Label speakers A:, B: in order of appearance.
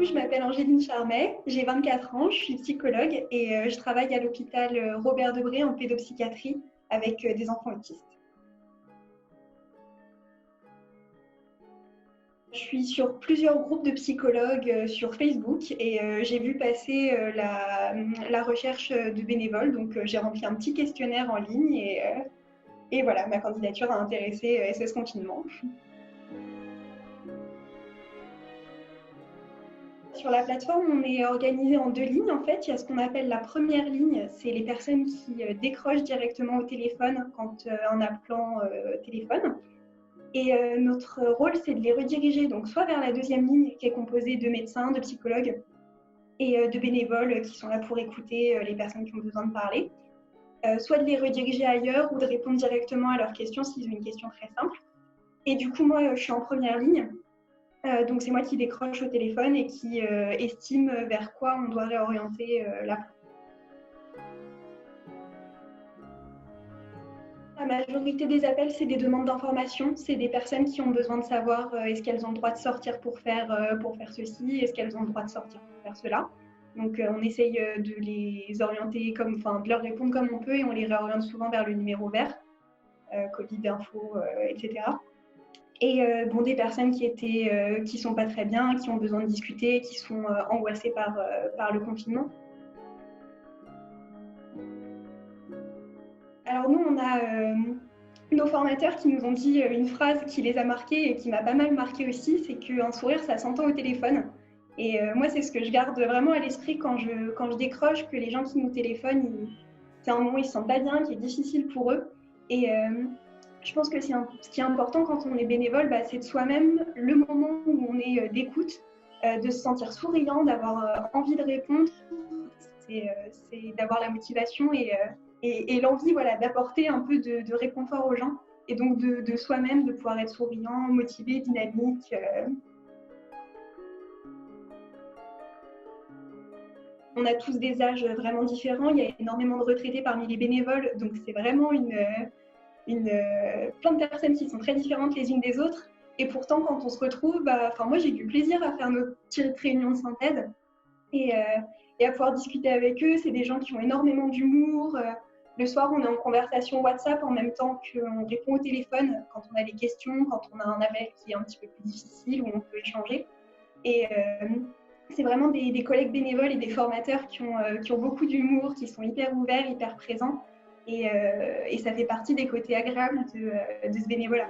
A: Je m'appelle Angéline Charmet, j'ai 24 ans, je suis psychologue et je travaille à l'hôpital Robert Debré en pédopsychiatrie avec des enfants autistes. Je suis sur plusieurs groupes de psychologues sur Facebook et j'ai vu passer la recherche de bénévoles. Donc j'ai rempli un petit questionnaire en ligne et voilà, ma candidature a intéressé SOS Confinement. Sur la plateforme, on est organisé en deux lignes. En fait, il y a ce qu'on appelle la première ligne, c'est les personnes qui décrochent directement au téléphone en appelant téléphone. Et notre rôle, c'est de les rediriger donc soit vers la deuxième ligne, qui est composée de médecins, de psychologues et de bénévoles qui sont là pour écouter les personnes qui ont besoin de parler, soit de les rediriger ailleurs ou de répondre directement à leurs questions s'ils ont une question très simple. Et du coup, moi, je suis en première ligne. Donc c'est moi qui décroche au téléphone et qui estime vers quoi on doit réorienter l'appel. La majorité des appels, c'est des demandes d'information. C'est des personnes qui ont besoin de savoir est-ce qu'elles ont le droit de sortir pour faire ceci, est-ce qu'elles ont le droit de sortir pour faire cela. Donc on essaye de les orienter de leur répondre comme on peut et on les réoriente souvent vers le numéro vert, Covid info, etc. Et des personnes qui sont pas très bien, qui ont besoin de discuter, qui sont angoissées par le confinement. Alors nous, on a nos formateurs qui nous ont dit une phrase qui les a marqués et qui m'a pas mal marqué aussi, c'est qu'un sourire, ça s'entend au téléphone. Et moi, c'est ce que je garde vraiment à l'esprit quand je décroche, que les gens qui nous téléphonent, c'est un moment où ils se sentent pas bien, qui est difficile pour eux. Et je pense que ce qui est important quand on est bénévole, c'est de soi-même le moment où on est d'écoute, de se sentir souriant, d'avoir envie de répondre, c'est d'avoir la motivation et l'envie d'apporter un peu de réconfort aux gens et donc de soi-même, de pouvoir être souriant, motivé, dynamique. On a tous des âges vraiment différents, il y a énormément de retraités parmi les bénévoles, donc c'est vraiment plein de personnes qui sont très différentes les unes des autres. Et pourtant, quand on se retrouve, moi j'ai du plaisir à faire nos petites réunions de synthèse et à pouvoir discuter avec eux. C'est des gens qui ont énormément d'humour. Le soir, on est en conversation WhatsApp en même temps qu'on répond au téléphone quand on a des questions, quand on a un appel qui est un petit peu plus difficile, où on peut échanger. Et c'est vraiment des collègues bénévoles et des formateurs qui ont beaucoup d'humour, qui sont hyper ouverts, hyper présents. Et ça fait partie des côtés agréables de ce bénévolat.